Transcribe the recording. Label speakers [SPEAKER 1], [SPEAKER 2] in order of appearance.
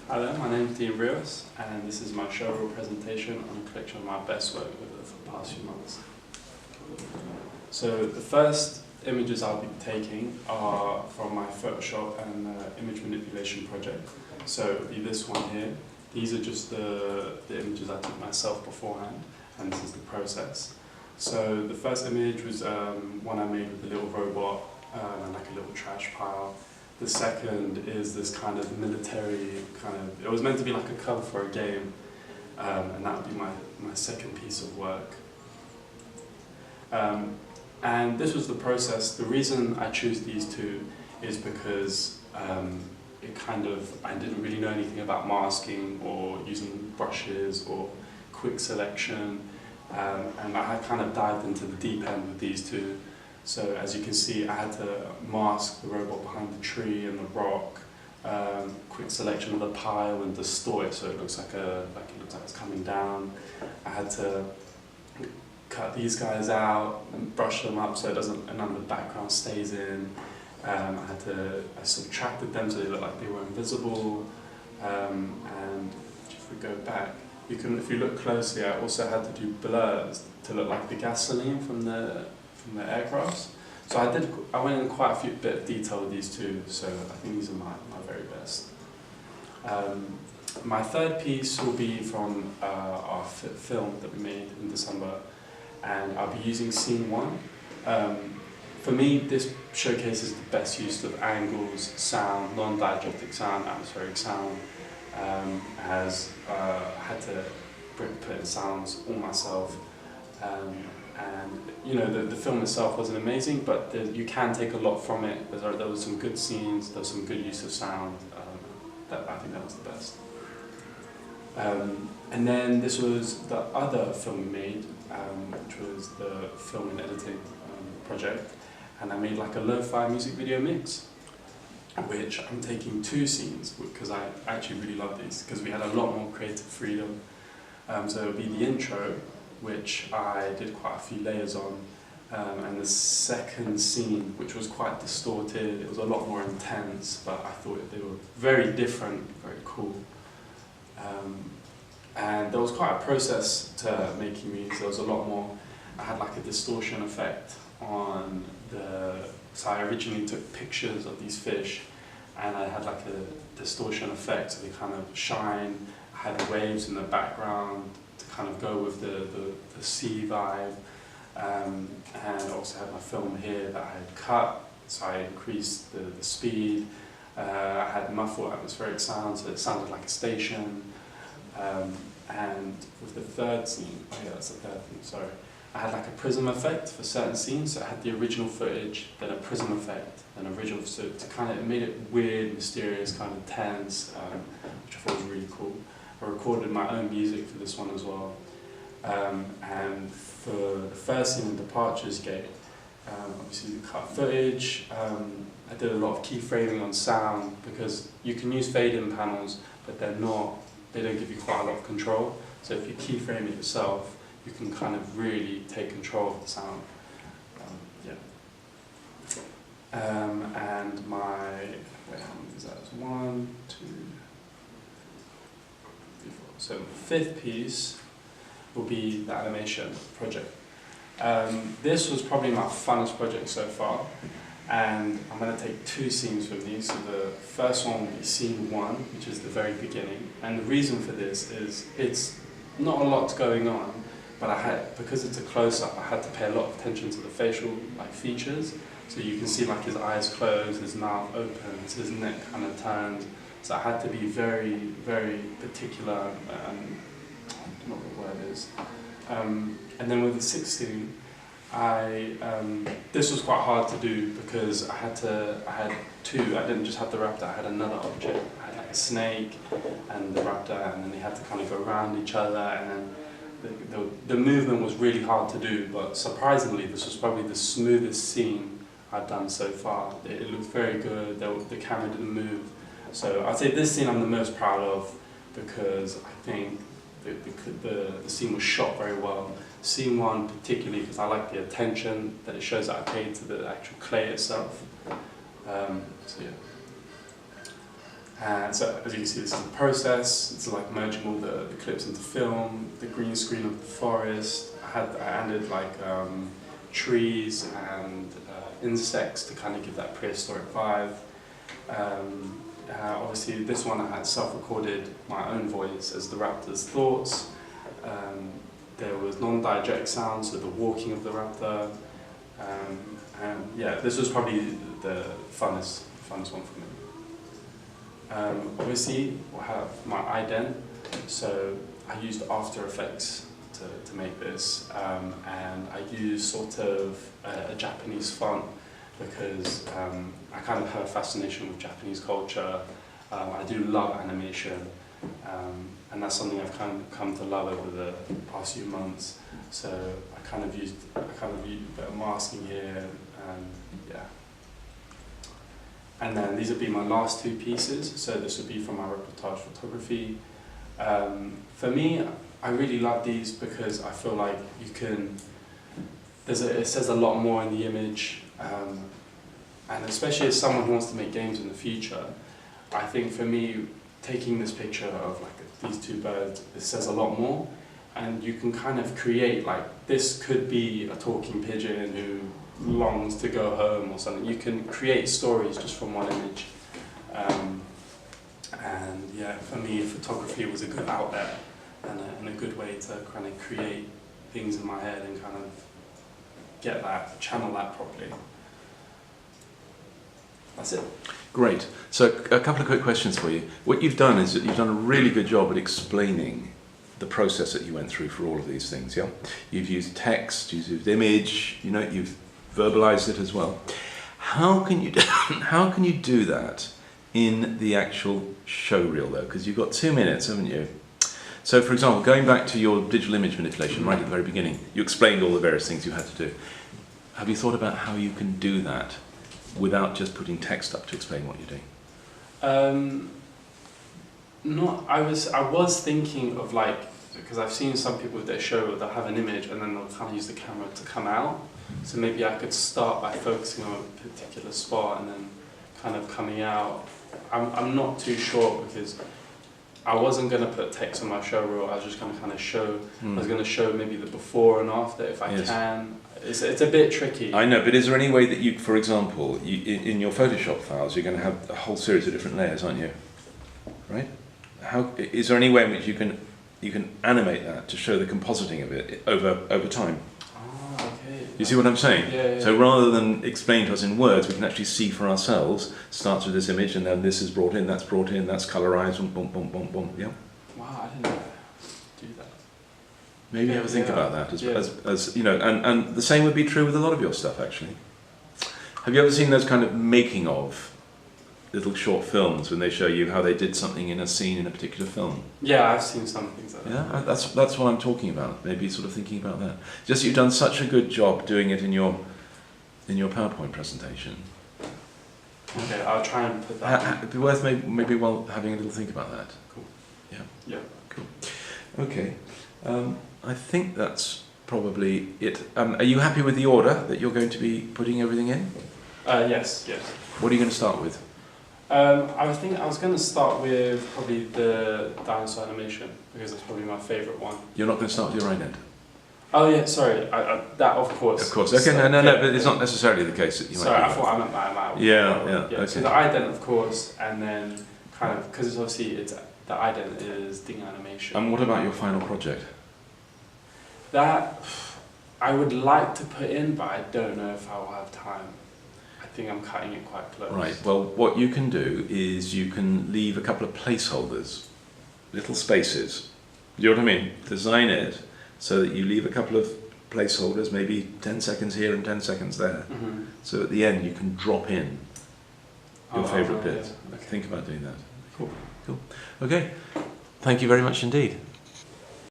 [SPEAKER 1] Hi there, my name is Dean Rios, and this is my showreel presentation on a collection of my best work over the past few months. So the first images I'll be taking are from my Photoshop and image manipulation project. So it'll be this one here. These are just the images I took myself beforehand, and this is the process. So the first image was one I made with a little robot and like a little trash pile. The second is this kind of military it was meant to be like a cover for a game, and that would be my second piece of work. And this was the process. The reason I choose these two is because I didn't really know anything about masking or using brushes or quick selection, and I had kind of dived into the deep end with these two. So as you can see, I had to mask the robot behind the tree and the rock, quick selection of the pile and distort it so it looks like it's coming down. I had to cut these guys out and brush them up so none of the background stays in. I subtracted them so they look like they were invisible. And if we go back, if you look closely, I also had to do blurs to look like the gasoline from the aircrafts. So I went in quite a bit of detail with these two, so I think these are my very best. My third piece will be from our film that we made in December, and I'll be using scene one. For me, this showcases the best use of angles, sound, non-diegetic sound, atmospheric sound. I had to put in sounds all myself. And you know, the film itself wasn't amazing, but you can take a lot from it. There was some good scenes, there was some good use of sound. I think that was the best. And then this was the other film we made, which was the film and editing project. And I made like a lo-fi music video mix, which I'm taking two scenes, because I actually really love these, because we had a lot more creative freedom. So it would be the intro, which I did quite a few layers on, and the second scene, which was quite distorted. It was a lot more intense, but I thought they were very different, very cool. And there was quite a process to making these. There was a lot more. I had like a distortion effect on so I originally took pictures of these fish, and I had like a distortion effect, so they kind of shine. I had waves in the background to kind of go with the sea vibe, and I also had my film here that I had cut, so I increased the speed. I had muffled atmospheric sound, so it sounded like a station. And with the third scene, that's the third thing, sorry. I had like a prism effect for certain scenes, so I had the original footage, then a prism effect, then original, so it made it weird, mysterious, kind of tense, which I thought was really cool. I recorded my own music for this one as well. And for the first scene in Departures Gate, obviously the cut footage, I did a lot of keyframing on sound, because you can use fade-in panels, but they don't give you quite a lot of control. So if you keyframe it yourself, you can kind of really take control of the sound. And how many is that? 1, 2, 3, 4. So the fifth piece will be the animation project. This was probably my funnest project so far, and I'm going to take two scenes from these. So the first one will be scene 1, which is the very beginning, and the reason for this is it's not a lot going on, but because it's a close-up, I had to pay a lot of attention to the facial features. So you can see his eyes closed, his mouth opens, his neck kind of turns. So I had to be very, very particular. I don't know what the word is. And then with the 16, this was quite hard to do, because I had two. I didn't just have the raptor. I had another object. I had like a snake and the raptor, and then they had to kind of go around each other, and then the movement was really hard to do, but surprisingly this was probably the smoothest scene I've done so far. It looked very good, the camera didn't move. So I'd say this scene I'm the most proud of, because I think the scene was shot very well. Scene 1 particularly, because I like the attention that it shows that I paid to the actual clay itself. So yeah. And so as you can see, this is the process. It's like merging all the clips into film, the green screen of the forest. I added like trees and insects to kind of give that prehistoric vibe. Obviously this one I had self-recorded my own voice as the raptor's thoughts. There was non-diegetic sounds, so the walking of the raptor. And yeah, this was probably the funnest one for me. Obviously, I have my ident, so I used After Effects to make this, and I used sort of a Japanese font because I kind of have a fascination with Japanese culture. I do love animation, and that's something I've kind of come to love over the past few months. So I kind of used a bit of masking here, and yeah. And then these would be my last two pieces, so this would be from my reportage photography. For me, I really love these because I feel like you can, it says a lot more in the image, and especially as someone who wants to make games in the future, I think for me, taking this picture of like these two birds, it says a lot more, and you can kind of create, like, this could be a talking pigeon who longs to go home or something. You can create stories just from one image, and yeah, for me photography was a good outlet and a good way to kind of create things in my head and kind of channel that properly. That's it.
[SPEAKER 2] Great. So a couple of quick questions for you. What you've done is that you've done a really good job at explaining the process that you went through for all of these things, yeah? You've used text, you've used image, you know, you've verbalized it as well. How can you do that in the actual show reel though? Because you've got 2 minutes, haven't you? So for example, going back to your digital image manipulation right at the very beginning, you explained all the various things you had to do. Have you thought about how you can do that without just putting text up to explain what you're doing?
[SPEAKER 1] I was thinking of, like, because I've seen some people with their show, they'll have an image and then they'll kind of use the camera to come out. So maybe I could start by focusing on a particular spot and then kind of coming out. I'm not too sure because I wasn't going to put text on my show reel. I was just going to kind of show, I was going to show maybe the before and after if I can. It's a bit tricky.
[SPEAKER 2] I know, but is there any way that you, for example, in your Photoshop files, you're going to have a whole series of different layers, aren't you? Right? Is there any way in which you can animate that to show the compositing of it over time?
[SPEAKER 1] Oh, okay.
[SPEAKER 2] You see what I'm saying?
[SPEAKER 1] Yeah.
[SPEAKER 2] So rather than explain to us in words, we can actually see for ourselves. Starts with this image, and then this is brought in, that's colorized, boom, boom, boom, boom. Yeah.
[SPEAKER 1] Wow, I didn't know do that.
[SPEAKER 2] Maybe have a think about that as you know, and the same would be true with a lot of your stuff actually. Have you ever seen those kind of making of little short films when they show you how they did something in a scene in a particular film?
[SPEAKER 1] Yeah, I've seen some things like that.
[SPEAKER 2] Yeah, that's what I'm talking about. Maybe sort of thinking about that. Just you've done such a good job doing it in your PowerPoint presentation.
[SPEAKER 1] Okay, I'll try and put that.
[SPEAKER 2] It'd be worth maybe having a little think about that.
[SPEAKER 1] Cool.
[SPEAKER 2] Yeah.
[SPEAKER 1] Yeah.
[SPEAKER 2] Cool. Okay. I think that's probably it. Are you happy with the order that you're going to be putting everything in?
[SPEAKER 1] Yes.
[SPEAKER 2] What are you going to start with?
[SPEAKER 1] I was going to start with probably the dinosaur animation because it's probably my favourite one.
[SPEAKER 2] You're not going to start with your ident?
[SPEAKER 1] Oh yeah, sorry. That of course.
[SPEAKER 2] Of course. Okay. No. But it's not necessarily the case that you.
[SPEAKER 1] Sorry,
[SPEAKER 2] might
[SPEAKER 1] I thought I meant my.
[SPEAKER 2] Yeah. Okay.
[SPEAKER 1] So the ident, of course, and then kind of because it's obviously the ident is Ding animation.
[SPEAKER 2] And what about your final project?
[SPEAKER 1] That I would like to put in, but I don't know if I will have time. I think I'm cutting it quite close.
[SPEAKER 2] Right, well what you can do is you can leave a couple of placeholders, little spaces. Do you know what I mean? Design it so that you leave a couple of placeholders, maybe 10 seconds here and 10 seconds there.
[SPEAKER 1] Mm-hmm.
[SPEAKER 2] So at the end you can drop in your favourite bit.
[SPEAKER 1] Yeah. Okay.
[SPEAKER 2] Think about doing that.
[SPEAKER 1] Cool.
[SPEAKER 2] Okay, thank you very much indeed.